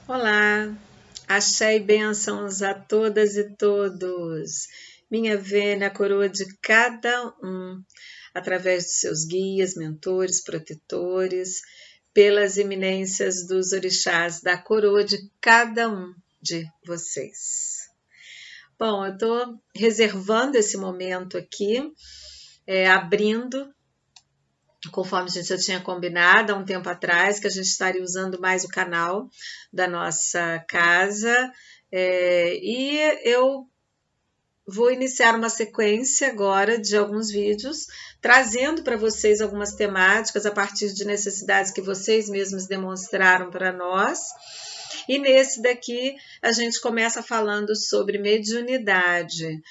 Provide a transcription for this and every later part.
Olá, axé e bênçãos a todas e todos. Minha vênia, a coroa de cada um, através dos seus guias, mentores, protetores, pelas eminências dos orixás da coroa de cada um de vocês. Bom, eu estou reservando esse momento aqui, abrindo, conforme a gente já tinha combinado há um tempo atrás, que a gente estaria usando mais o canal da nossa casa, e eu vou iniciar uma sequência agora de alguns vídeos, trazendo para vocês algumas temáticas a partir de necessidades que vocês mesmos demonstraram para nós. E nesse daqui a gente começa falando sobre mediunidade,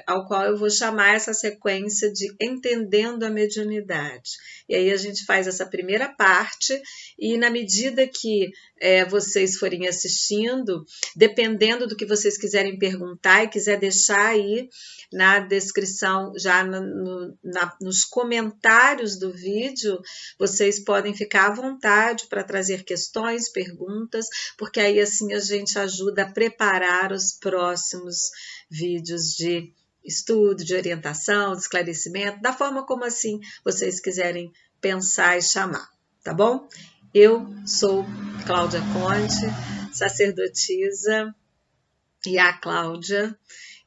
ao qual eu vou chamar essa sequência de Entendendo a Mediunidade. E aí a gente faz essa primeira parte e na medida que vocês forem assistindo, dependendo do que vocês quiserem perguntar e quiser deixar aí na descrição, já nos comentários do vídeo, vocês podem ficar à vontade para trazer questões, perguntas, porque aí assim a gente ajuda a preparar os próximos vídeos de estudo, de orientação, de esclarecimento, da forma como assim vocês quiserem pensar e chamar, tá bom? Eu sou Cláudia Conte, sacerdotisa, e a Cláudia,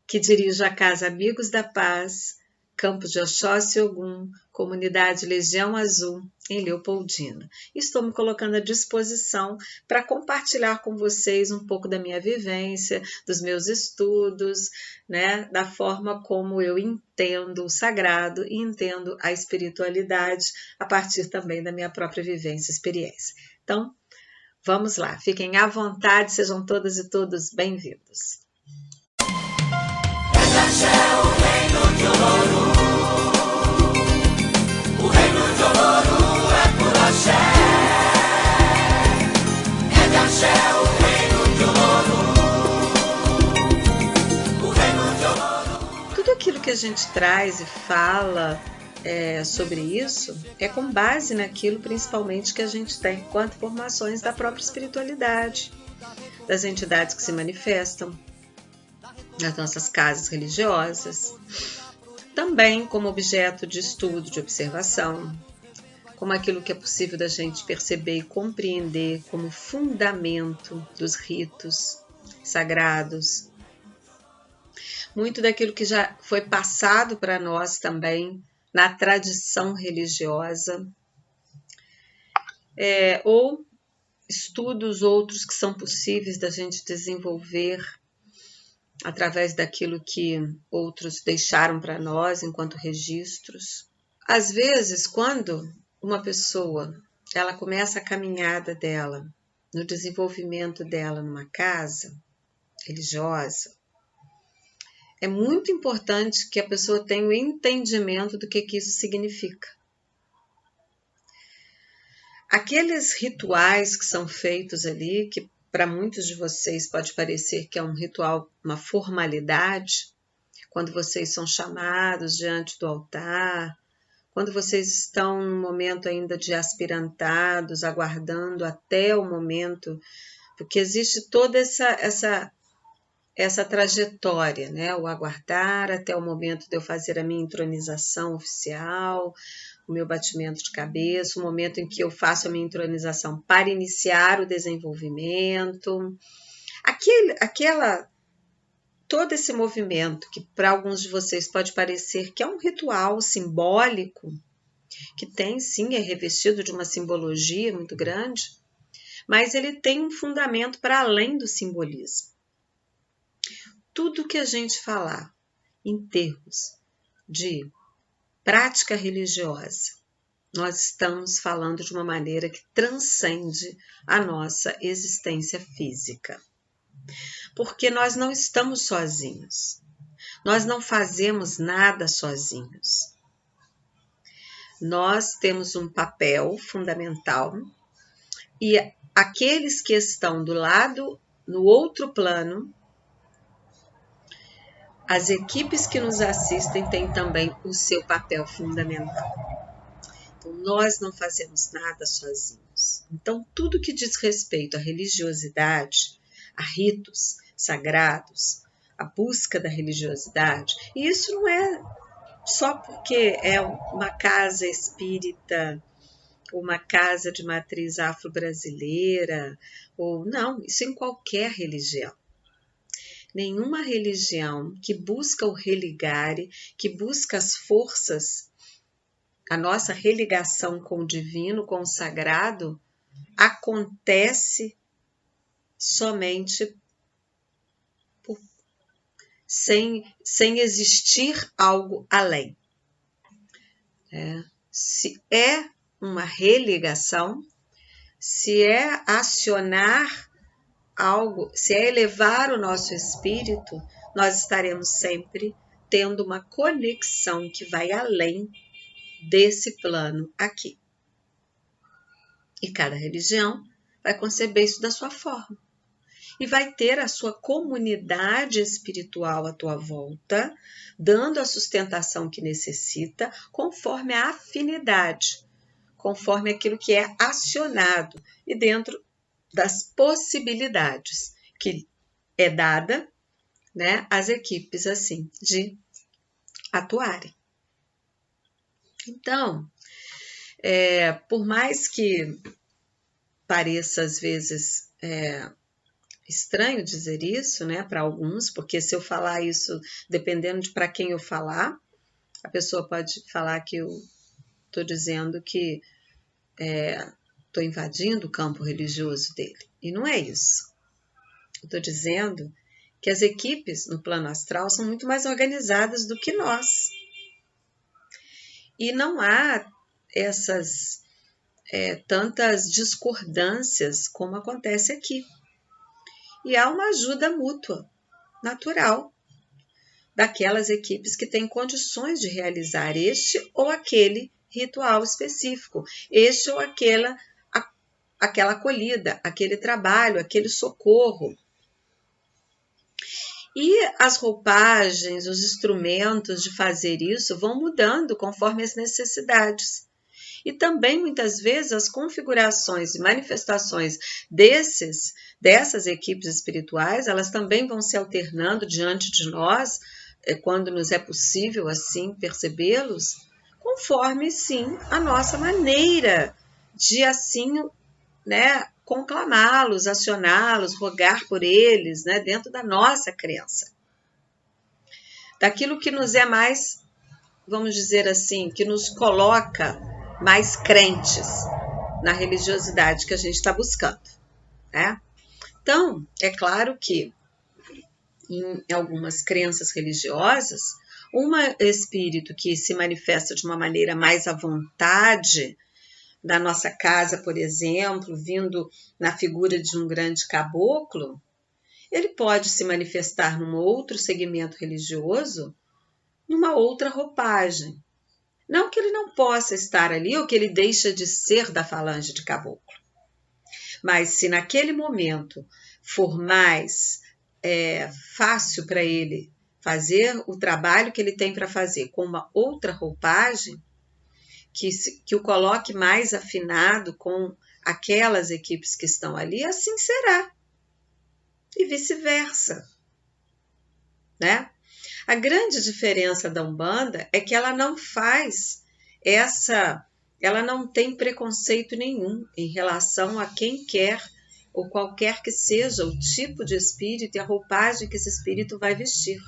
que dirige a Casa Amigos da Paz, Campo de Oxóssi Ogum, Comunidade Legião Azul, em Leopoldina. Estou me colocando à disposição para compartilhar com vocês um pouco da minha vivência, dos meus estudos, né, da forma como eu entendo o sagrado e entendo a espiritualidade a partir também da minha própria vivência e experiência. Então, vamos lá, fiquem à vontade, sejam todas e todos bem-vindos. O reino de Oloru, o reino de Oloru é por axé. É de axé o reino de Oloru, o reino de Oloru. Tudo aquilo que a gente traz e fala sobre isso é com base naquilo principalmente que a gente tem enquanto formações da própria espiritualidade, das entidades que se manifestam nas nossas casas religiosas, também como objeto de estudo, de observação, como aquilo que é possível da gente perceber e compreender como fundamento dos ritos sagrados, muito daquilo que já foi passado para nós também na tradição religiosa, ou estudos outros que são possíveis da gente desenvolver através daquilo que outros deixaram para nós enquanto registros. Às vezes, quando uma pessoa ela começa a caminhada dela, no desenvolvimento dela numa casa religiosa, é muito importante que a pessoa tenha o entendimento do que isso significa. Aqueles rituais que são feitos ali, que para muitos de vocês pode parecer que é um ritual, uma formalidade, quando vocês são chamados diante do altar, quando vocês estão no momento ainda de aspirantados, aguardando até o momento, porque existe toda essa trajetória, né? O aguardar até o momento de eu fazer a minha entronização oficial, o meu batimento de cabeça, o momento em que eu faço a minha entronização para iniciar o desenvolvimento. Todo esse movimento que para alguns de vocês pode parecer que é um ritual simbólico, que tem sim, é revestido de uma simbologia muito grande, mas ele tem um fundamento para além do simbolismo. Tudo que a gente falar em termos de prática religiosa, nós estamos falando de uma maneira que transcende a nossa existência física. Porque nós não estamos sozinhos. Nós não fazemos nada sozinhos. Nós temos um papel fundamental e aqueles que estão do lado, no outro plano, as equipes que nos assistem têm também o seu papel fundamental. Então, nós não fazemos nada sozinhos. Então, tudo que diz respeito à religiosidade, a ritos sagrados, a busca da religiosidade, e isso não é só porque é uma casa espírita, uma casa de matriz afro-brasileira, ou não, isso em qualquer religião. Nenhuma religião que busca o religare, que busca as forças, a nossa religação com o divino, com o sagrado, acontece somente sem existir algo além. Se é uma religação, se é acionar algo, se é elevar o nosso espírito, nós estaremos sempre tendo uma conexão que vai além desse plano aqui. E cada religião vai conceber isso da sua forma. E vai ter a sua comunidade espiritual à tua volta, dando a sustentação que necessita, conforme a afinidade, conforme aquilo que é acionado e dentro das possibilidades que é dada, né, às equipes assim de atuarem. Então, por mais que pareça às vezes estranho dizer isso, né, para alguns, porque se eu falar isso, dependendo de para quem eu falar, a pessoa pode falar que eu estou dizendo que estou invadindo o campo religioso dele. E não é isso. Eu estou dizendo que as equipes no plano astral são muito mais organizadas do que nós. E não há essas tantas discordâncias como acontece aqui. E há uma ajuda mútua, natural, daquelas equipes que têm condições de realizar este ou aquele ritual específico, este ou aquela acolhida, aquele trabalho, aquele socorro. E as roupagens, os instrumentos de fazer isso vão mudando conforme as necessidades. E também, muitas vezes, as configurações e manifestações dessas equipes espirituais, elas também vão se alternando diante de nós, quando nos é possível, assim, percebê-los, conforme, sim, a nossa maneira de, assim, né, conclamá-los, acioná-los, rogar por eles, né, dentro da nossa crença. Daquilo que nos é mais, vamos dizer assim, que nos coloca mais crentes na religiosidade que a gente está buscando, né? Então, é claro que em algumas crenças religiosas, um espírito que se manifesta de uma maneira mais à vontade, da nossa casa, por exemplo, vindo na figura de um grande caboclo, ele pode se manifestar num outro segmento religioso, numa outra roupagem. Não que ele não possa estar ali ou que ele deixa de ser da falange de caboclo. Mas se naquele momento for mais fácil para ele fazer o trabalho que ele tem para fazer com uma outra roupagem, que o coloque mais afinado com aquelas equipes que estão ali, assim será. E vice-versa, né? A grande diferença da Umbanda é que ela não faz ela não tem preconceito nenhum em relação a quem quer ou qualquer que seja o tipo de espírito e a roupagem que esse espírito vai vestir.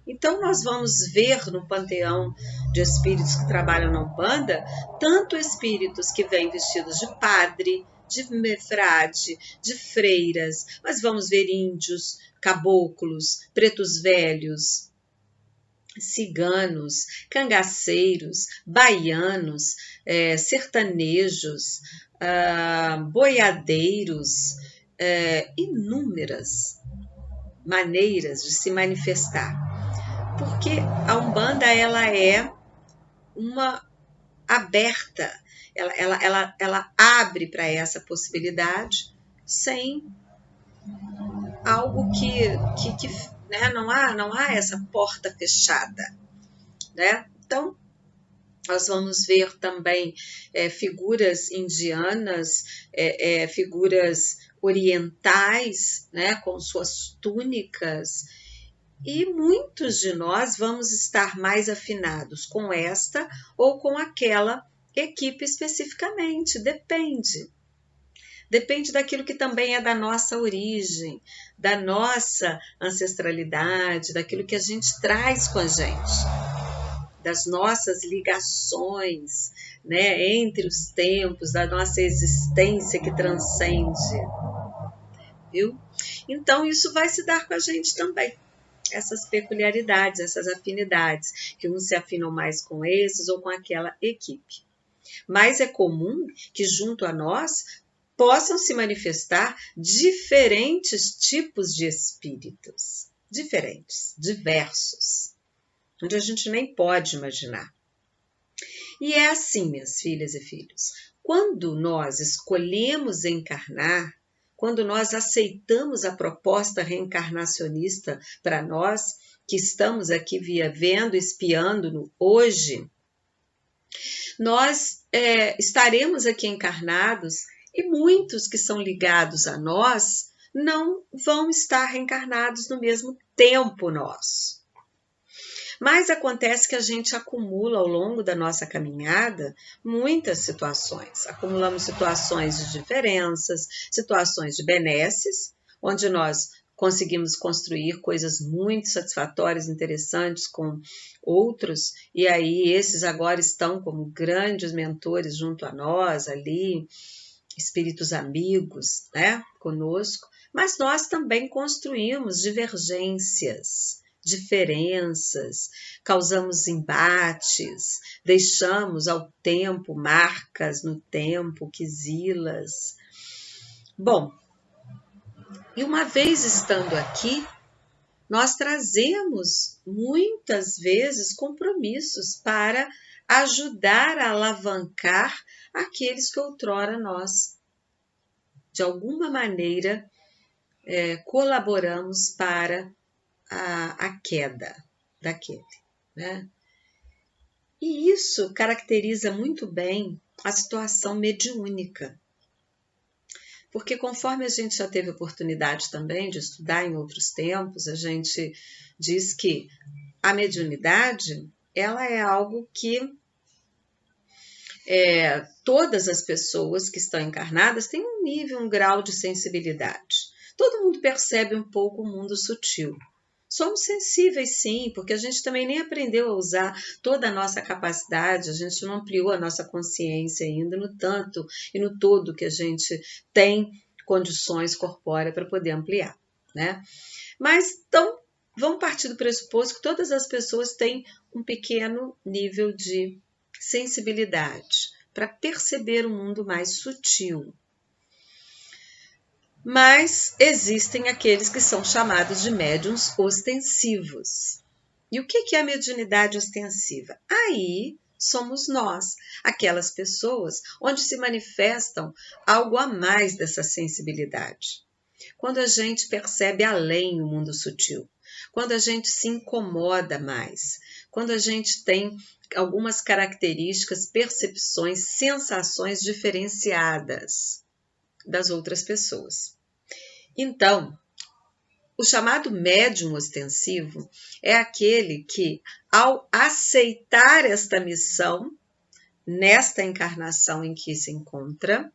Então, nós vamos ver no panteão de espíritos que trabalham na Umbanda, tanto espíritos que vêm vestidos de padre, de frade, de freiras, mas vamos ver índios, caboclos, pretos velhos, ciganos, cangaceiros, baianos, sertanejos, boiadeiros, inúmeras maneiras de se manifestar. Porque a Umbanda ela é uma aberta, ela abre para essa possibilidade sem algo que né, não há essa porta fechada, né? Então, Nós vamos ver também figuras indianas, figuras orientais, né, com suas túnicas, e muitos de nós vamos estar mais afinados com esta ou com aquela equipe especificamente, depende. Depende daquilo que também é da nossa origem, da nossa ancestralidade, daquilo que a gente traz com a gente, das nossas ligações, né, entre os tempos, da nossa existência que transcende, viu? Então, isso vai se dar com a gente também, essas peculiaridades, essas afinidades, que uns se afinam mais com esses ou com aquela equipe. Mas é comum que junto a nós possam se manifestar diferentes tipos de espíritos, diferentes, diversos, onde a gente nem pode imaginar. E é assim, minhas filhas e filhos, quando nós escolhemos encarnar, quando nós aceitamos a proposta reencarnacionista para nós, que estamos aqui vendo, espiando no hoje, nós estaremos aqui encarnados e muitos que são ligados a nós não vão estar reencarnados no mesmo tempo nosso. Mas acontece que a gente acumula ao longo da nossa caminhada muitas situações. Acumulamos situações de diferenças, situações de benesses, onde nós conseguimos construir coisas muito satisfatórias, interessantes com outros, e aí esses agora estão como grandes mentores junto a nós ali, espíritos amigos, né, conosco, mas nós também construímos divergências, diferenças, causamos embates, deixamos ao tempo marcas no tempo, quisilas. Bom, e uma vez estando aqui, nós trazemos muitas vezes compromissos para ajudar a alavancar aqueles que outrora nós, de alguma maneira, colaboramos para a queda daquele, né? E isso caracteriza muito bem a situação mediúnica. Porque conforme a gente já teve oportunidade também de estudar em outros tempos, a gente diz que a mediunidade, ela é algo que todas as pessoas que estão encarnadas têm um nível, um grau de sensibilidade. Todo mundo percebe um pouco o mundo sutil. Somos sensíveis, sim, porque a gente também nem aprendeu a usar toda a nossa capacidade, a gente não ampliou a nossa consciência ainda no tanto e no todo que a gente tem condições corpóreas para poder ampliar, né? Mas, então, vamos partir do pressuposto que todas as pessoas têm um pequeno nível de sensibilidade para perceber o mundo mais sutil. Mas existem aqueles que são chamados de médiuns ostensivos. E o que é a mediunidade ostensiva? Aí somos nós, aquelas pessoas onde se manifestam algo a mais dessa sensibilidade. Quando a gente percebe além o mundo sutil, quando a gente se incomoda mais, quando a gente tem algumas características, percepções, sensações diferenciadas das outras pessoas. Então, o chamado médium ostensivo é aquele que, ao aceitar esta missão, nesta encarnação em que se encontra,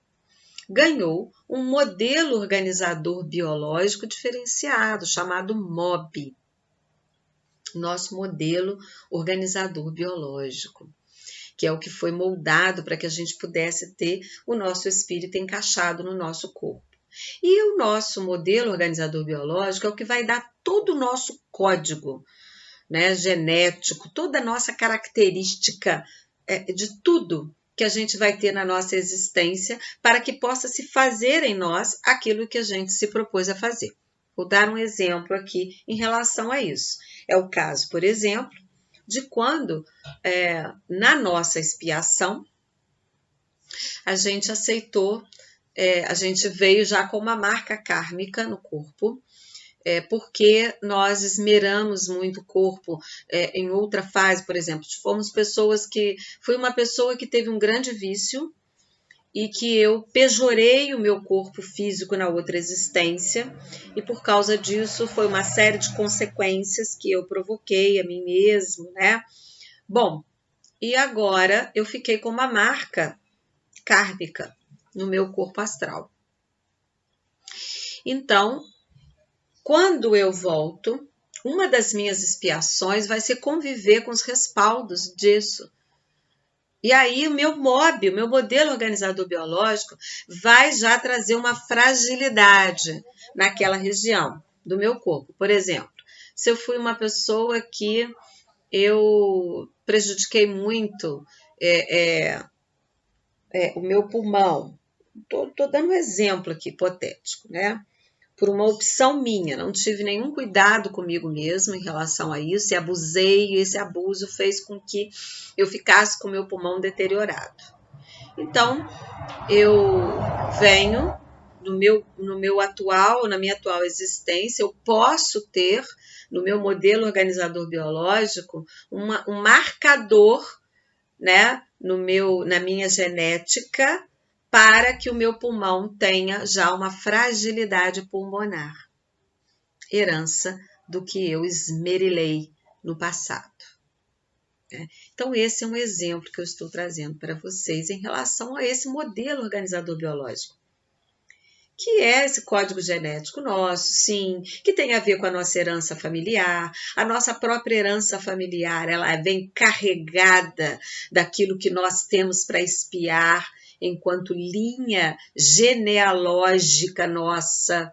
ganhou um modelo organizador biológico diferenciado, chamado MOB, nosso modelo organizador biológico, que é o que foi moldado para que a gente pudesse ter o nosso espírito encaixado no nosso corpo. E o nosso modelo organizador biológico é o que vai dar todo o nosso código, né, genético, toda a nossa característica de tudo que a gente vai ter na nossa existência para que possa se fazer em nós aquilo que a gente se propôs a fazer. Vou dar um exemplo aqui em relação a isso. É o caso, por exemplo, de quando na nossa expiação a gente aceitou, a gente veio já com uma marca kármica no corpo, porque nós esmeramos muito o corpo em outra fase, por exemplo. Fui uma pessoa que teve um grande vício e que eu pejorei o meu corpo físico na outra existência, e por causa disso foi uma série de consequências que eu provoquei a mim mesmo, né? Bom, e agora eu fiquei com uma marca kármica no meu corpo astral. Então, quando eu volto, uma das minhas expiações vai ser conviver com os respaldos disso. E aí o meu modelo organizador biológico, vai já trazer uma fragilidade naquela região do meu corpo. Por exemplo, se eu fui uma pessoa que eu prejudiquei muito o meu pulmão, estou dando um exemplo aqui hipotético, né? Por uma opção minha, não tive nenhum cuidado comigo mesmo em relação a isso, e abusei, e esse abuso fez com que eu ficasse com o meu pulmão deteriorado. Então, eu venho na minha atual existência, eu posso ter no meu modelo organizador biológico um marcador, né, na minha genética, para que o meu pulmão tenha já uma fragilidade pulmonar, herança do que eu esmerilhei no passado. Então, esse é um exemplo que eu estou trazendo para vocês em relação a esse modelo organizador biológico, que é esse código genético nosso, sim, que tem a ver com a nossa herança familiar. A nossa própria herança familiar, ela vem carregada daquilo que nós temos para expiar enquanto linha genealógica nossa,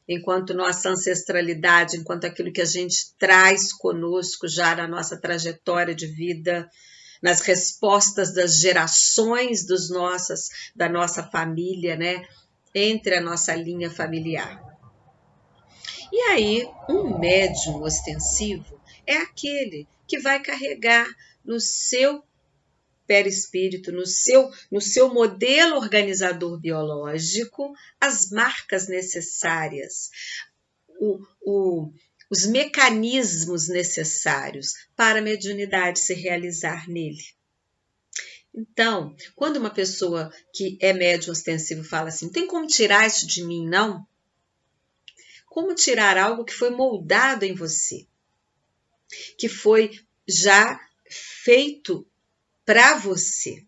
enquanto nossa ancestralidade, enquanto aquilo que a gente traz conosco já na nossa trajetória de vida, nas respostas das gerações da nossa família, né? Entre a nossa linha familiar. E aí, um médium ostensivo é aquele que vai carregar no seu perispírito, no seu modelo organizador biológico, as marcas necessárias, os mecanismos necessários para a mediunidade se realizar nele. Então, quando uma pessoa que é médium ostensivo fala assim, tem como tirar isso de mim, não? Como tirar algo que foi moldado em você, que foi já feito para você?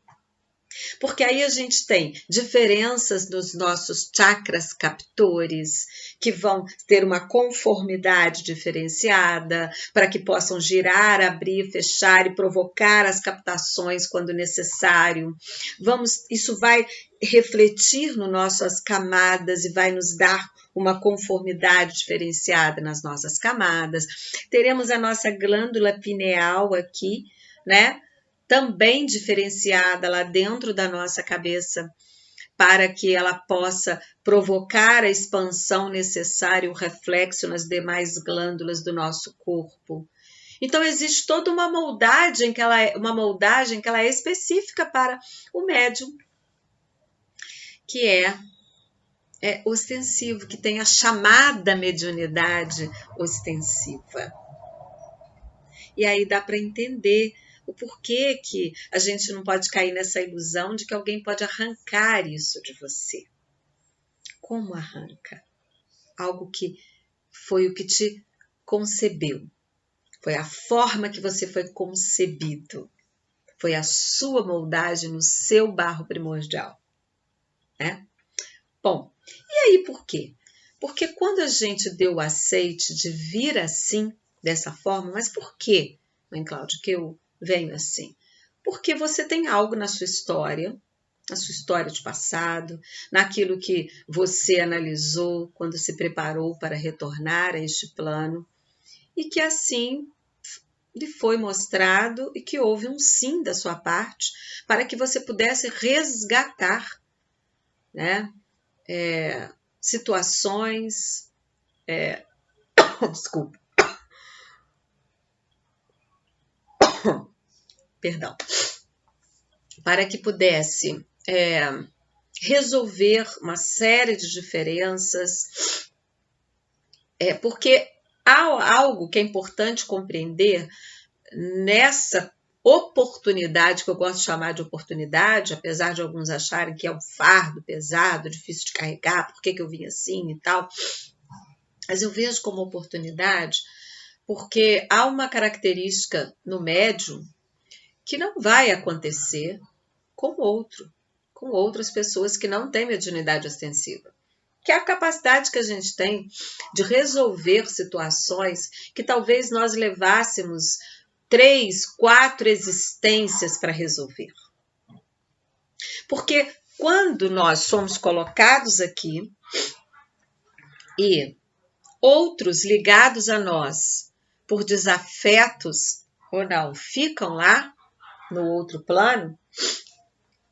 Porque aí a gente tem diferenças nos nossos chakras captores, que vão ter uma conformidade diferenciada, para que possam girar, abrir, fechar e provocar as captações quando necessário. Isso vai refletir nas nossas camadas e vai nos dar uma conformidade diferenciada nas nossas camadas. Teremos a nossa glândula pineal aqui, né? Também diferenciada lá dentro da nossa cabeça, para que ela possa provocar a expansão necessária, o reflexo nas demais glândulas do nosso corpo. Então, existe toda uma moldagem que ela é específica para o médium, que é ostensivo, que tem a chamada mediunidade ostensiva. E aí dá para entender o porquê que a gente não pode cair nessa ilusão de que alguém pode arrancar isso de você. Como arranca? Algo que foi o que te concebeu. Foi a forma que você foi concebido. Foi a sua moldagem no seu barro primordial. Né? Bom, e aí por quê? Porque quando a gente deu o aceite de vir assim, dessa forma, mas por quê, Mãe Cláudia, que eu venho assim? Porque você tem algo na sua história de passado, naquilo que você analisou quando se preparou para retornar a este plano, e que assim lhe foi mostrado e que houve um sim da sua parte para que você pudesse resgatar, né? Situações, desculpa, perdão, para que pudesse resolver uma série de diferenças Porque há algo que é importante compreender nessa oportunidade, que eu gosto de chamar de oportunidade, apesar de alguns acharem que é um fardo pesado, difícil de carregar, por que eu vim assim e tal. Mas eu vejo como oportunidade porque há uma característica no médium que não vai acontecer com outras pessoas que não têm mediunidade ostensiva, que é a capacidade que a gente tem de resolver situações que talvez nós levássemos 3, 4 existências para resolver. Porque quando nós somos colocados aqui e outros ligados a nós por desafetos ou não ficam lá no outro plano,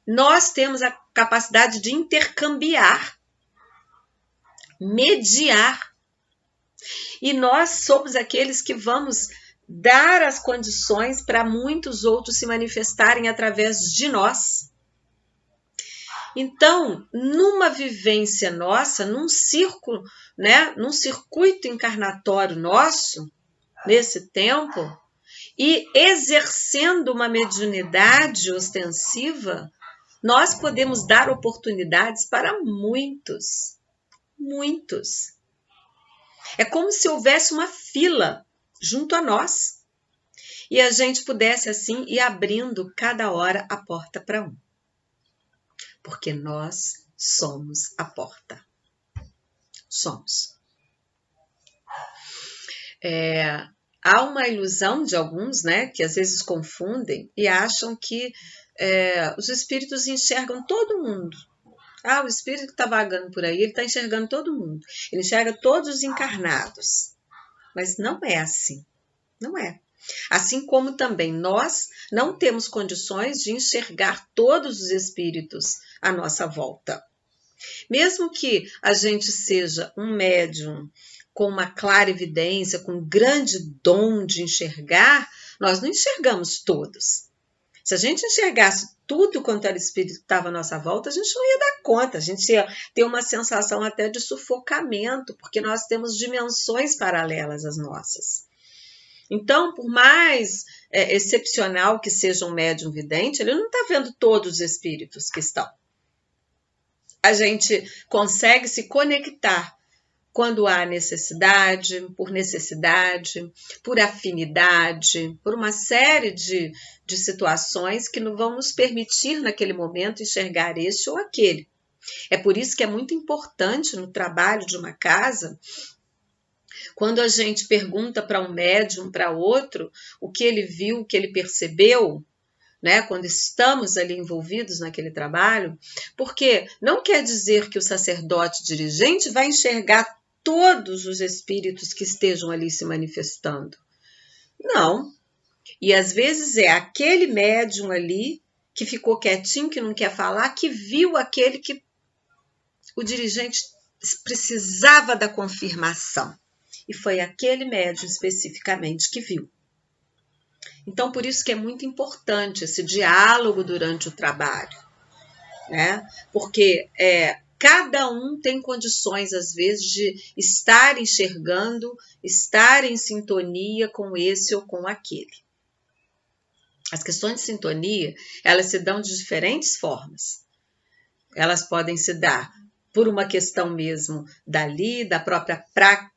nós temos a capacidade de intercambiar, mediar. E nós somos aqueles que vamos dar as condições para muitos outros se manifestarem através de nós. Então, numa vivência nossa, num círculo, né, num circuito encarnatório nosso, nesse tempo, e exercendo uma mediunidade ostensiva, nós podemos dar oportunidades para muitos. É como se houvesse uma fila junto a nós e a gente pudesse assim ir abrindo cada hora a porta para um. Porque nós somos a porta. Somos. Há uma ilusão de alguns, né, que às vezes confundem e acham que os espíritos enxergam todo mundo. O espírito que está vagando por aí, ele está enxergando todo mundo. Ele enxerga todos os encarnados. Mas não é assim. Não é. Assim como também nós não temos condições de enxergar todos os espíritos à nossa volta. Mesmo que a gente seja um médium com uma clara evidência, com um grande dom de enxergar, nós não enxergamos todos. Se a gente enxergasse tudo quanto era espírito que estava à nossa volta, a gente não ia dar conta, a gente ia ter uma sensação até de sufocamento, porque nós temos dimensões paralelas às nossas. Então, por mais excepcional que seja um médium vidente, ele não está vendo todos os espíritos que estão. A gente consegue se conectar quando há necessidade, por afinidade, por uma série de situações que não vão nos permitir naquele momento enxergar este ou aquele. É por isso que é muito importante no trabalho de uma casa, quando a gente pergunta para um médium, para outro, o que ele viu, o que ele percebeu, né, quando estamos ali envolvidos naquele trabalho, porque não quer dizer que o sacerdote dirigente vai enxergar todos os espíritos que estejam ali se manifestando. Não. E às vezes é aquele médium ali que ficou quietinho, que não quer falar, que viu aquele que o dirigente precisava da confirmação. E foi aquele médium especificamente que viu. Então, por isso que é muito importante esse diálogo durante o trabalho, né? Porque cada um tem condições, às vezes, de estar enxergando, estar em sintonia com esse ou com aquele. As questões de sintonia, elas se dão de diferentes formas. Elas podem se dar por uma questão mesmo dali, da própria prática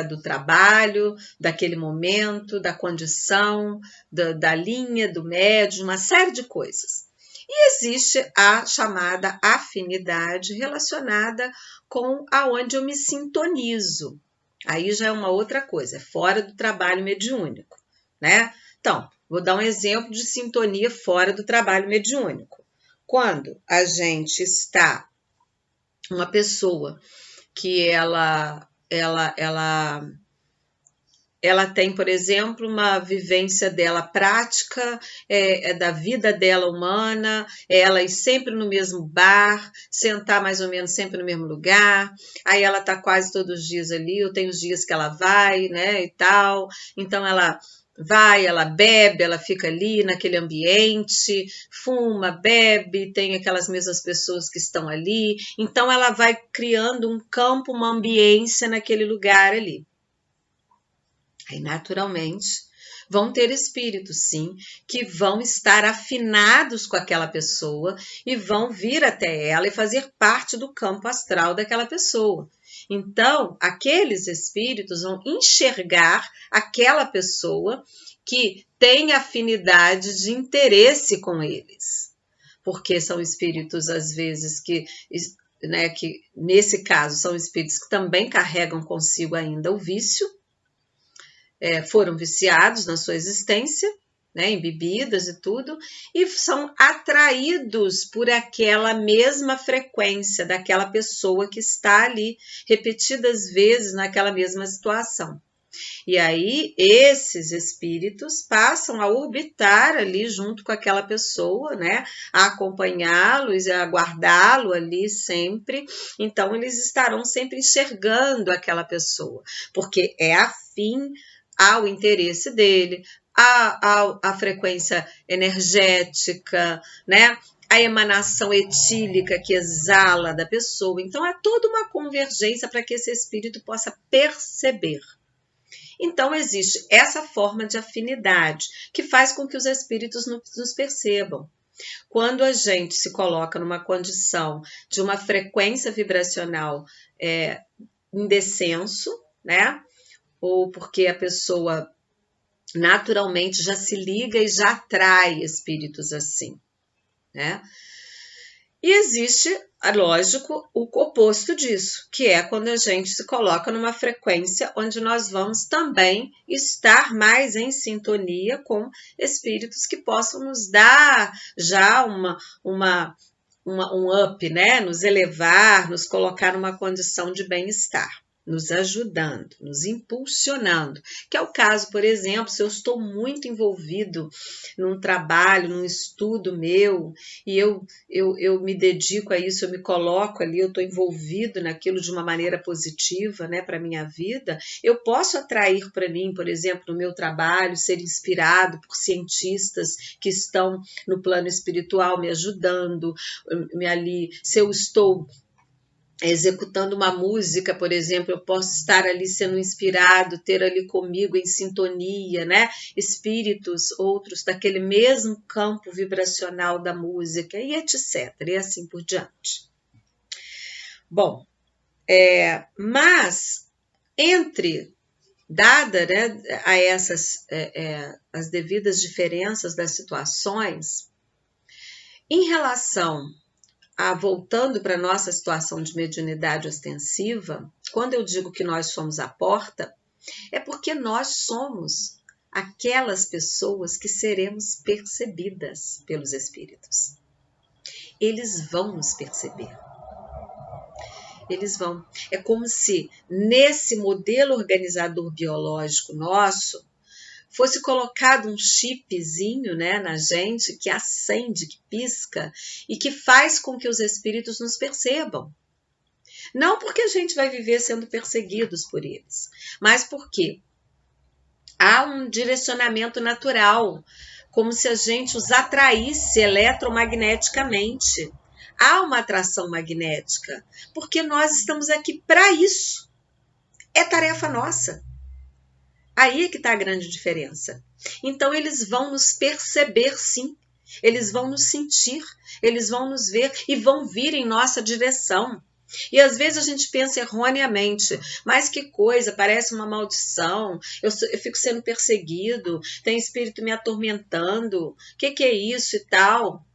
do trabalho, daquele momento, da condição, da linha, do médium, uma série de coisas. E existe a chamada afinidade relacionada com aonde eu me sintonizo. Aí já é uma outra coisa, é fora do trabalho mediúnico, né? Então, vou dar um exemplo de sintonia fora do trabalho mediúnico. Quando a gente está, uma pessoa que ela tem, por exemplo, uma vivência dela prática, da vida dela humana, ela ir sempre no mesmo bar, sentar mais ou menos sempre no mesmo lugar, aí ela está quase todos os dias ali, ou tem os dias que ela vai, né, e tal, então ela vai, ela bebe, ela fica ali naquele ambiente, fuma, bebe, tem aquelas mesmas pessoas que estão ali, então ela vai criando um campo, uma ambiência naquele lugar ali. Aí, naturalmente, vão ter espíritos, sim, que vão estar afinados com aquela pessoa e vão vir até ela e fazer parte do campo astral daquela pessoa. Então, aqueles espíritos vão enxergar aquela pessoa que tem afinidade de interesse com eles. Porque são espíritos, às vezes, que nesse caso, são espíritos que também carregam consigo ainda o vício, foram viciados na sua existência, em bebidas e tudo, e são atraídos por aquela mesma frequência daquela pessoa que está ali repetidas vezes naquela mesma situação. E aí, esses espíritos passam a orbitar ali junto com aquela pessoa, a acompanhá-los e a guardá-lo ali sempre. Então, eles estarão sempre enxergando aquela pessoa, porque é afim ao interesse dele, a frequência energética, a emanação etílica que exala da pessoa. Então, é toda uma convergência para que esse espírito possa perceber. Então, existe essa forma de afinidade que faz com que os espíritos nos percebam. Quando a gente se coloca numa condição de uma frequência vibracional em descenso, ou porque a pessoa naturalmente já se liga e já atrai espíritos assim, E existe, lógico, o oposto disso, que é quando a gente se coloca numa frequência onde nós vamos também estar mais em sintonia com espíritos que possam nos dar já um up, nos elevar, nos colocar numa condição de bem-estar, nos ajudando, nos impulsionando, que é o caso, por exemplo, se eu estou muito envolvido num trabalho, num estudo meu, e eu me dedico a isso, eu me coloco ali, eu estou envolvido naquilo de uma maneira positiva, para a minha vida, eu posso atrair para mim, por exemplo, no meu trabalho, ser inspirado por cientistas que estão no plano espiritual me ajudando, se eu estou executando uma música, por exemplo, eu posso estar ali sendo inspirado, ter ali comigo em sintonia, espíritos outros daquele mesmo campo vibracional da música e etc, e assim por diante. Bom, mas dada a essas as devidas diferenças das situações, em relação voltando para a nossa situação de mediunidade ostensiva, quando eu digo que nós somos a porta, é porque nós somos aquelas pessoas que seremos percebidas pelos espíritos. Eles vão nos perceber. Eles vão. É como se nesse modelo organizador biológico nosso, fosse colocado um chipzinho na gente que acende, que pisca e que faz com que os espíritos nos percebam. Não porque a gente vai viver sendo perseguidos por eles, mas porque há um direcionamento natural, como se a gente os atraísse eletromagneticamente. Há uma atração magnética, porque nós estamos aqui para isso. É tarefa nossa. Aí é que está a grande diferença. Então, eles vão nos perceber, sim. Eles vão nos sentir, eles vão nos ver e vão vir em nossa direção. E às vezes a gente pensa erroneamente, mas que coisa, parece uma maldição, eu fico sendo perseguido, tem espírito me atormentando, o que é isso e tal?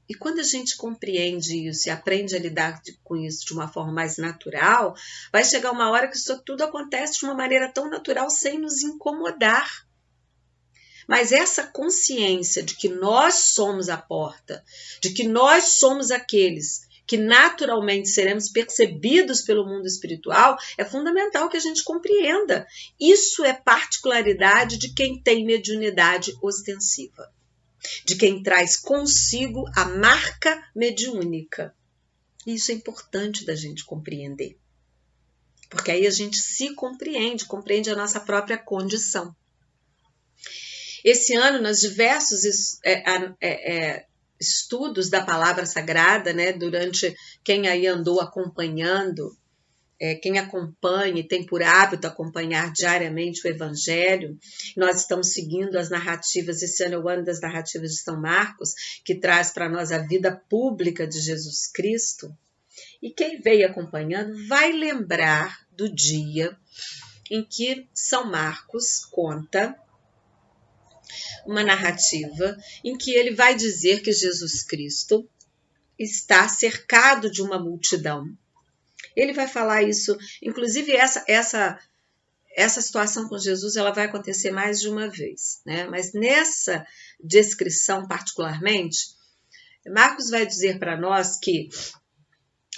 E quando a gente compreende isso e aprende a lidar com isso de uma forma mais natural, vai chegar uma hora que isso tudo acontece de uma maneira tão natural sem nos incomodar. Mas essa consciência de que nós somos a porta, de que nós somos aqueles que naturalmente seremos percebidos pelo mundo espiritual, é fundamental que a gente compreenda. Isso é particularidade de quem tem mediunidade ostensiva, de quem traz consigo a marca mediúnica. Isso é importante da gente compreender, porque aí a gente se compreende a nossa própria condição. Esse ano, nos diversos estudos da palavra sagrada, durante quem aí andou acompanhando quem acompanha e tem por hábito acompanhar diariamente o Evangelho, nós estamos seguindo as narrativas, esse ano é o ano das narrativas de São Marcos, que traz para nós a vida pública de Jesus Cristo. E quem veio acompanhando vai lembrar do dia em que São Marcos conta uma narrativa em que ele vai dizer que Jesus Cristo está cercado de uma multidão. Ele vai falar isso, inclusive essa situação com Jesus ela vai acontecer mais de uma vez, né? Mas nessa descrição particularmente, Marcos vai dizer para nós que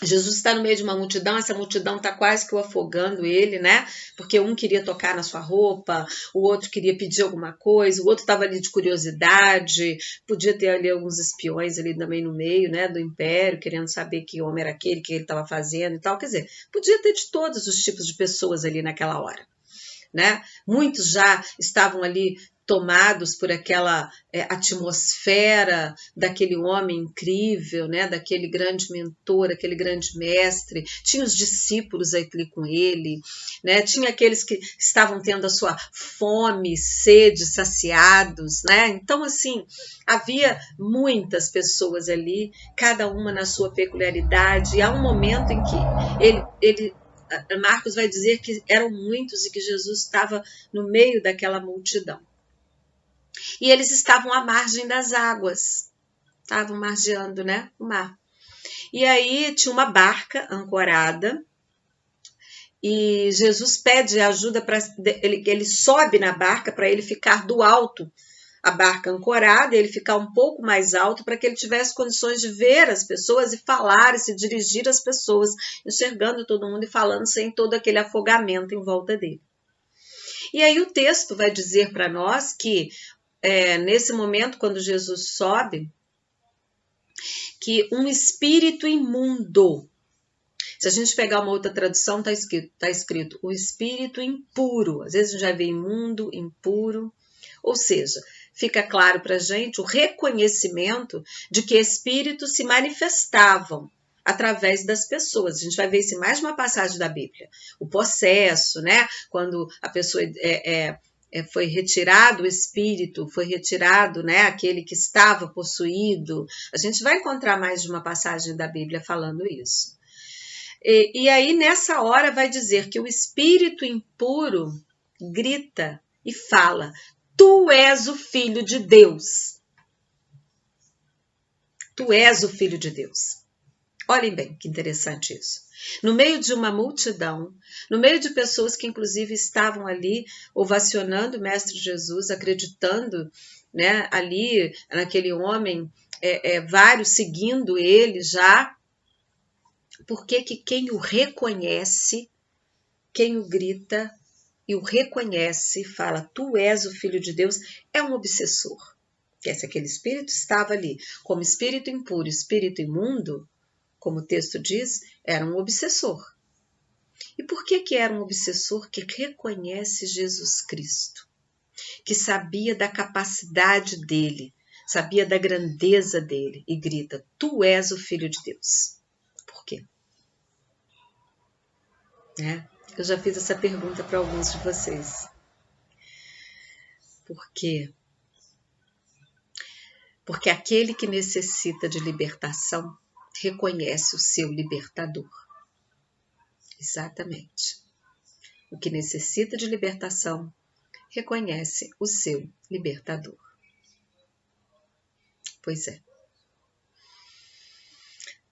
Jesus está no meio de uma multidão, essa multidão está quase que o afogando ele, né? Porque um queria tocar na sua roupa, o outro queria pedir alguma coisa, o outro estava ali de curiosidade, podia ter ali alguns espiões ali também no meio, né, do império, querendo saber que homem era aquele, que ele estava fazendo e tal. Quer dizer, podia ter de todos os tipos de pessoas ali naquela hora, né? Muitos já estavam ali tomados por aquela atmosfera daquele homem incrível, né? Daquele grande mentor, aquele grande mestre. Tinha os discípulos ali com ele, né? Tinha aqueles que estavam tendo a sua fome, sede, saciados, né? Então, assim, havia muitas pessoas ali, cada uma na sua peculiaridade, e há um momento em que Marcos vai dizer que eram muitos e que Jesus estava no meio daquela multidão. E eles estavam à margem das águas, estavam margeando, né, o mar. E aí tinha uma barca ancorada e Jesus pede ajuda para ele sobe na barca para ele ficar do alto, a barca ancorada, ele ficar um pouco mais alto para que ele tivesse condições de ver as pessoas e falar e se dirigir às pessoas, enxergando todo mundo e falando sem todo aquele afogamento em volta dele. E aí o texto vai dizer para nós que nesse momento, quando Jesus sobe, que um espírito imundo, se a gente pegar uma outra tradução, está escrito o espírito impuro, às vezes a gente já vê imundo, impuro, ou seja, fica claro para a gente o reconhecimento de que espíritos se manifestavam através das pessoas. A gente vai ver isso em mais uma passagem da Bíblia. O possesso, né? Quando a pessoa foi retirado o espírito, foi retirado, né, aquele que estava possuído. A gente vai encontrar mais de uma passagem da Bíblia falando isso. E aí, nessa hora, vai dizer que o espírito impuro grita e fala: tu és o Filho de Deus. Tu és o Filho de Deus. Olhem bem, que interessante isso. No meio de uma multidão, no meio de pessoas que inclusive estavam ali ovacionando o Mestre Jesus, acreditando, né, ali naquele homem, vários seguindo ele já, porque que quem o reconhece, quem o grita e o reconhece, fala, tu és o Filho de Deus, é um obsessor. Que se aquele espírito estava ali como espírito impuro, espírito imundo, como o texto diz, era um obsessor. E por que era um obsessor que reconhece Jesus Cristo? Que sabia da capacidade dele, sabia da grandeza dele e grita, tu és o Filho de Deus. Por quê? Eu já fiz essa pergunta para alguns de vocês. Por quê? Porque aquele que necessita de libertação reconhece o seu libertador. Exatamente. O que necessita de libertação reconhece o seu libertador. Pois é.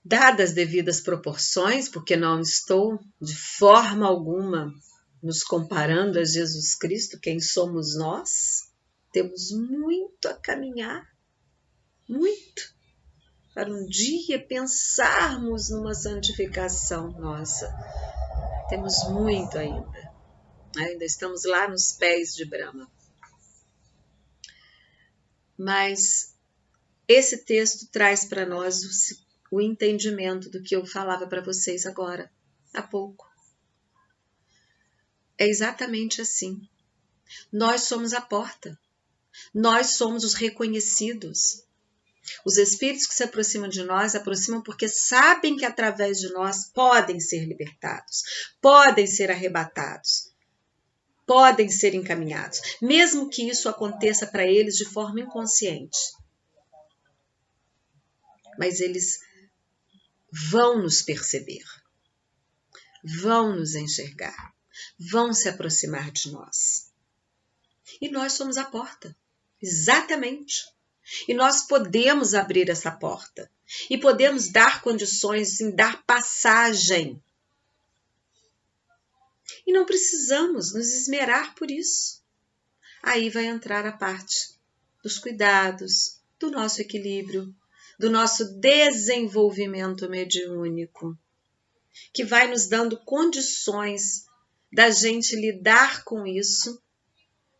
Dadas as devidas proporções, porque não estou de forma alguma nos comparando a Jesus Cristo, quem somos nós, temos muito a caminhar, muito, para um dia pensarmos numa santificação nossa. Temos muito ainda estamos lá nos pés de Brahma. Mas esse texto traz para nós o entendimento do que eu falava para vocês agora, há pouco. É exatamente assim. Nós somos a porta. Nós somos os reconhecidos. Os espíritos que se aproximam de nós, aproximam porque sabem que através de nós podem ser libertados, podem ser arrebatados, podem ser encaminhados, mesmo que isso aconteça para eles de forma inconsciente. Mas eles vão nos perceber, vão nos enxergar, vão se aproximar de nós. E nós somos a porta, exatamente. E nós podemos abrir essa porta. E podemos dar condições, sim, dar passagem. E não precisamos nos esmerar por isso. Aí vai entrar a parte dos cuidados, do nosso equilíbrio, do nosso desenvolvimento mediúnico, que vai nos dando condições da gente lidar com isso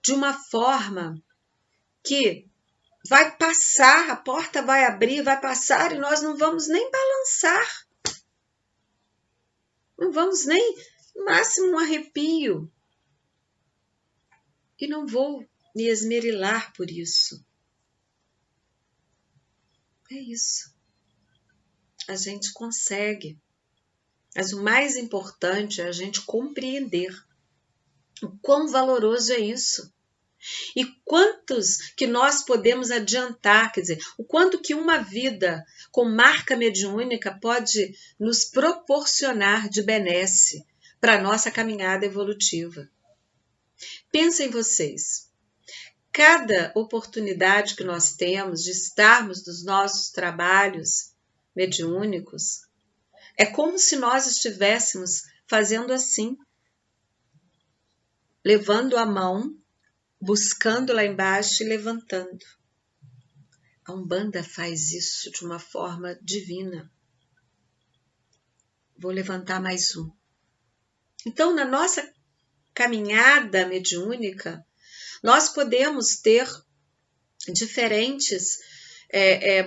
de uma forma que vai passar, a porta vai abrir, vai passar e nós não vamos nem balançar. Não vamos nem, no máximo, um arrepio. E não vou me esmerilar por isso. É isso. A gente consegue. Mas o mais importante é a gente compreender o quão valoroso é isso. E quantos que nós podemos adiantar, quer dizer, o quanto que uma vida com marca mediúnica pode nos proporcionar de benesse para a nossa caminhada evolutiva. Pensem vocês, cada oportunidade que nós temos de estarmos nos nossos trabalhos mediúnicos, é como se nós estivéssemos fazendo assim, levando a mão, buscando lá embaixo e levantando. A Umbanda faz isso de uma forma divina. Vou levantar mais um. Então, na nossa caminhada mediúnica, nós podemos ter diferentes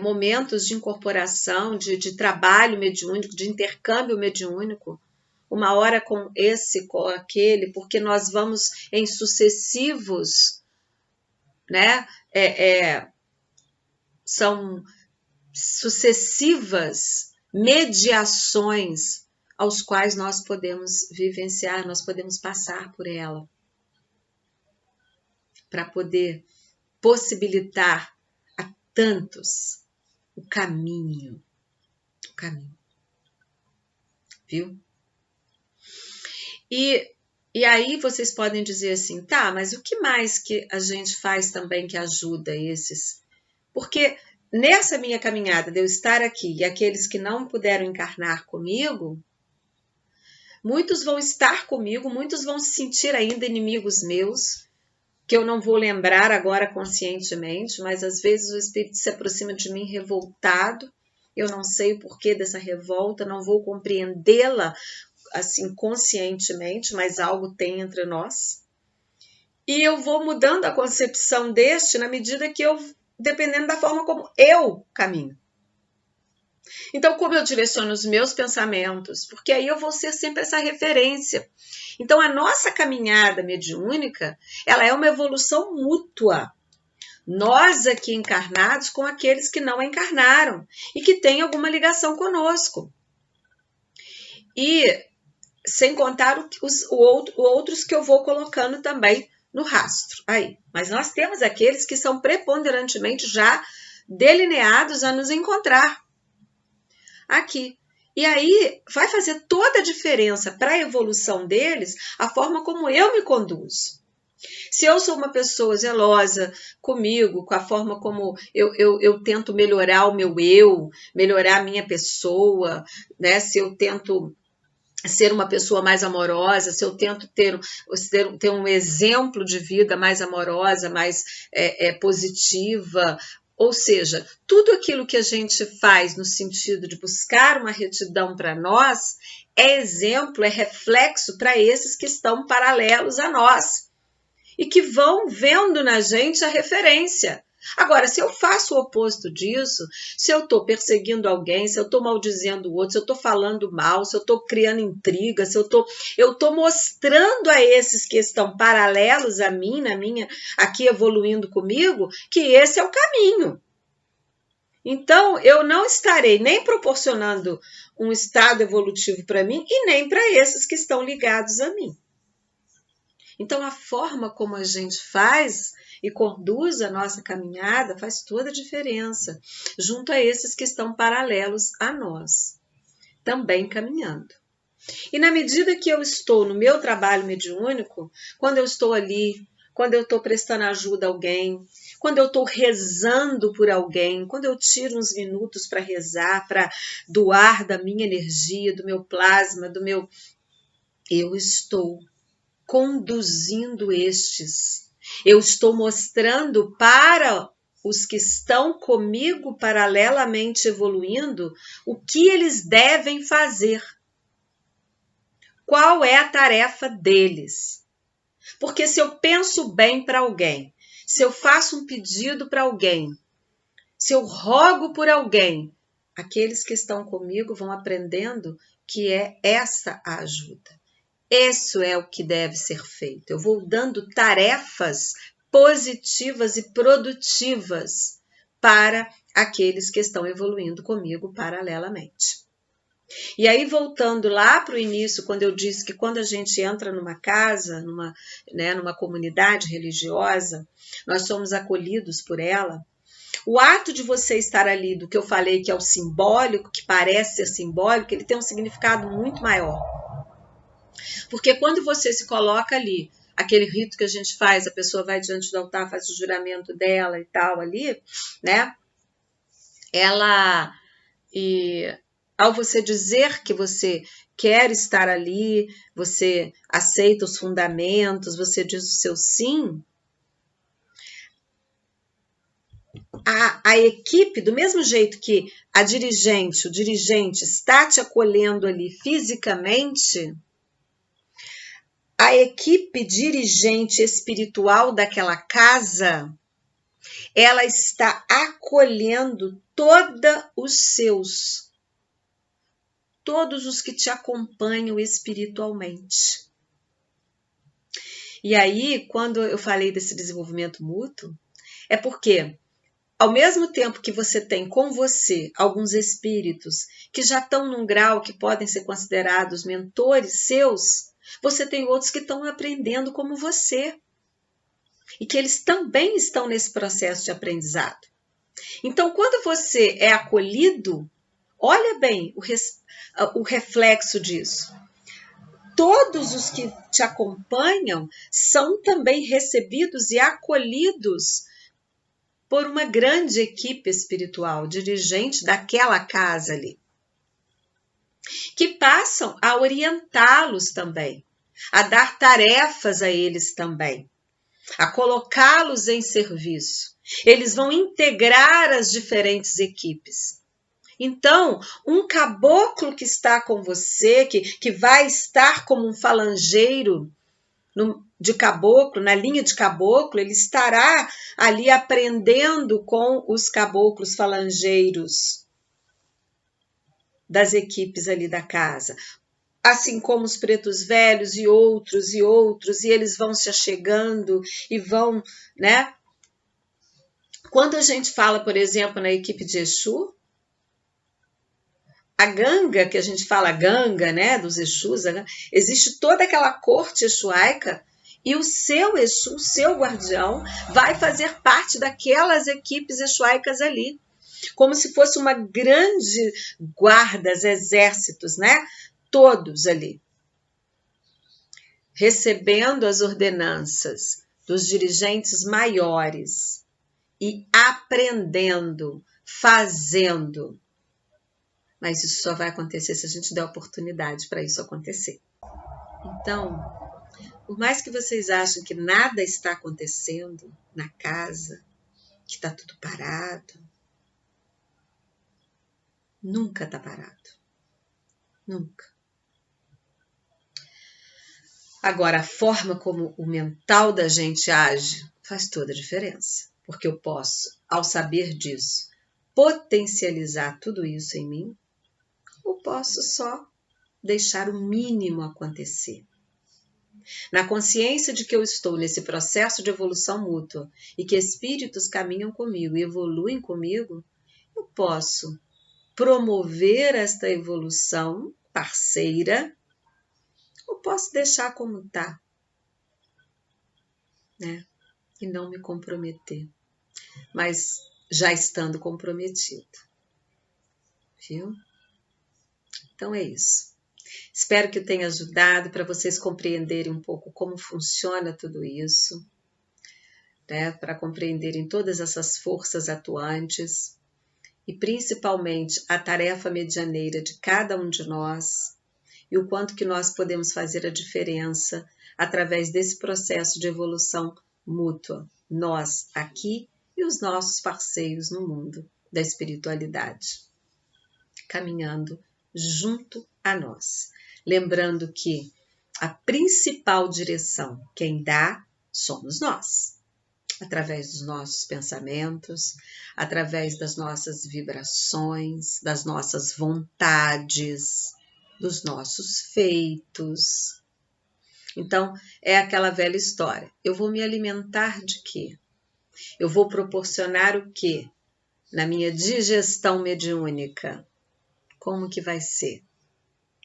momentos de incorporação, de trabalho mediúnico, de intercâmbio mediúnico, uma hora com esse, com aquele, porque nós vamos em sucessivos, né? São sucessivas mediações aos quais nós podemos vivenciar, nós podemos passar por ela, para poder possibilitar a tantos o caminho, viu? E aí vocês podem dizer assim, tá, mas o que mais que a gente faz também que ajuda esses? Porque nessa minha caminhada de eu estar aqui e aqueles que não puderam encarnar comigo, muitos vão estar comigo, muitos vão se sentir ainda inimigos meus, que eu não vou lembrar agora conscientemente, mas às vezes o espírito se aproxima de mim revoltado, eu não sei o porquê dessa revolta, não vou compreendê-la assim conscientemente, mas algo tem entre nós. E eu vou mudando a concepção deste na medida que eu, dependendo da forma como eu caminho. Então, como eu direciono os meus pensamentos, porque aí eu vou ser sempre essa referência. Então, a nossa caminhada mediúnica, ela é uma evolução mútua. Nós aqui encarnados com aqueles que não encarnaram e que têm alguma ligação conosco. E sem contar os outros que eu vou colocando também no rastro. Aí. Mas nós temos aqueles que são preponderantemente já delineados a nos encontrar aqui. E aí vai fazer toda a diferença para a evolução deles a forma como eu me conduzo. Se eu sou uma pessoa zelosa comigo, com a forma como eu tento melhorar o meu eu, melhorar a minha pessoa, né? Se eu tento ser uma pessoa mais amorosa, se eu tento ter um exemplo de vida mais amorosa, mais positiva, ou seja, tudo aquilo que a gente faz no sentido de buscar uma retidão para nós é exemplo, é reflexo para esses que estão paralelos a nós e que vão vendo na gente a referência. Agora, se eu faço o oposto disso, se eu estou perseguindo alguém, se eu estou maldizendo o outro, se eu estou falando mal, se eu estou criando intriga, se eu estou mostrando a esses que estão paralelos a mim, aqui evoluindo comigo, que esse é o caminho. Então, eu não estarei nem proporcionando um estado evolutivo para mim e nem para esses que estão ligados a mim. Então, a forma como a gente faz e conduz a nossa caminhada faz toda a diferença, junto a esses que estão paralelos a nós, também caminhando. E na medida que eu estou no meu trabalho mediúnico, quando eu estou ali, quando eu estou prestando ajuda a alguém, quando eu estou rezando por alguém, quando eu tiro uns minutos para rezar, para doar da minha energia, do meu plasma, eu estou conduzindo estes. Eu estou mostrando para os que estão comigo paralelamente evoluindo o que eles devem fazer. Qual é a tarefa deles? Porque se eu penso bem para alguém, se eu faço um pedido para alguém, se eu rogo por alguém, aqueles que estão comigo vão aprendendo que é essa a ajuda. Isso é o que deve ser feito. Eu vou dando tarefas positivas e produtivas para aqueles que estão evoluindo comigo paralelamente. E aí, voltando lá para o início, quando eu disse que quando a gente entra numa casa, numa comunidade religiosa, nós somos acolhidos por ela. O ato de você estar ali, do que eu falei que é o simbólico, que parece ser simbólico, ele tem um significado muito maior. Porque quando você se coloca ali, aquele rito que a gente faz, a pessoa vai diante do altar, faz o juramento dela e tal ali, né? Ao você dizer que você quer estar ali, você aceita os fundamentos, você diz o seu sim, a equipe, do mesmo jeito que o dirigente está te acolhendo ali fisicamente, a equipe dirigente espiritual daquela casa, ela está acolhendo todos os que te acompanham espiritualmente. E aí, quando eu falei desse desenvolvimento mútuo, é porque, ao mesmo tempo que você tem com você alguns espíritos que já estão num grau que podem ser considerados mentores seus, você tem outros que estão aprendendo como você. E que eles também estão nesse processo de aprendizado. Então, quando você é acolhido, olha bem o reflexo disso. Todos os que te acompanham são também recebidos e acolhidos por uma grande equipe espiritual, dirigente daquela casa ali, que passam a orientá-los também, a dar tarefas a eles também, a colocá-los em serviço. Eles vão integrar as diferentes equipes. Então, um caboclo que está com você, que vai estar como um falangeiro de caboclo, na linha de caboclo, ele estará ali aprendendo com os caboclos falangeiros das equipes ali da casa. Assim como os pretos velhos e outros, e eles vão se achegando e vão, né? Quando a gente fala, por exemplo, na equipe de Exu, a ganga, que a gente fala ganga, né, dos Exus, existe toda aquela corte exuaica e o seu Exu, o seu guardião, vai fazer parte daquelas equipes exuaicas ali, como se fosse uma grande guardas, exércitos, né? Todos ali, recebendo as ordenanças dos dirigentes maiores e aprendendo, fazendo. Mas isso só vai acontecer se a gente der oportunidade para isso acontecer. Então, por mais que vocês achem que nada está acontecendo na casa, que está tudo parado, nunca está parado. Nunca. Agora, a forma como o mental da gente age faz toda a diferença. Porque eu posso, ao saber disso, potencializar tudo isso em mim, ou posso só deixar o mínimo acontecer. Na consciência de que eu estou nesse processo de evolução mútua e que espíritos caminham comigo e evoluem comigo, eu posso promover esta evolução parceira ou posso deixar como está, né? E não me comprometer, mas já estando comprometido, viu? Então é isso. Espero que eu tenha ajudado para vocês compreenderem um pouco como funciona tudo isso, né? Para compreenderem todas essas forças atuantes e principalmente a tarefa medianeira de cada um de nós e o quanto que nós podemos fazer a diferença através desse processo de evolução mútua, nós aqui e os nossos parceiros no mundo da espiritualidade, caminhando junto a nós. Lembrando que a principal direção, quem dá, somos nós. Através dos nossos pensamentos, através das nossas vibrações, das nossas vontades, dos nossos feitos. Então, é aquela velha história. Eu vou me alimentar de quê? Eu vou proporcionar o quê? Na minha digestão mediúnica. Como que vai ser?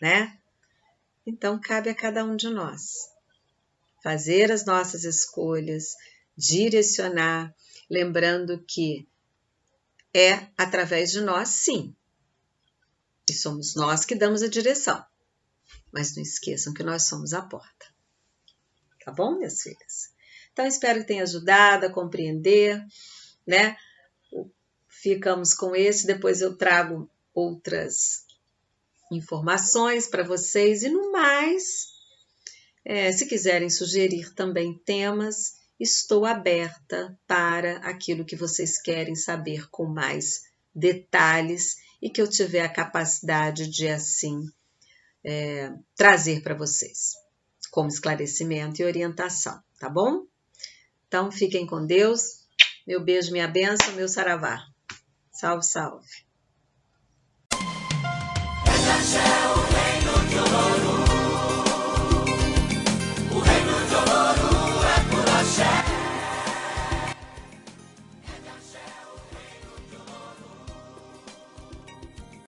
Né? Então, cabe a cada um de nós fazer as nossas escolhas, direcionar, lembrando que é através de nós, sim. E somos nós que damos a direção. Mas não esqueçam que nós somos a porta. Tá bom, minhas filhas? Então, espero que tenha ajudado a compreender, né? Ficamos com esse, depois eu trago outras informações para vocês. E no mais, se quiserem sugerir também temas, estou aberta para aquilo que vocês querem saber com mais detalhes e que eu tiver a capacidade de, assim, trazer para vocês, como esclarecimento e orientação, tá bom? Então, fiquem com Deus. Meu beijo, minha bênção, meu saravá. Salve, salve. É de axé o reino de Olô.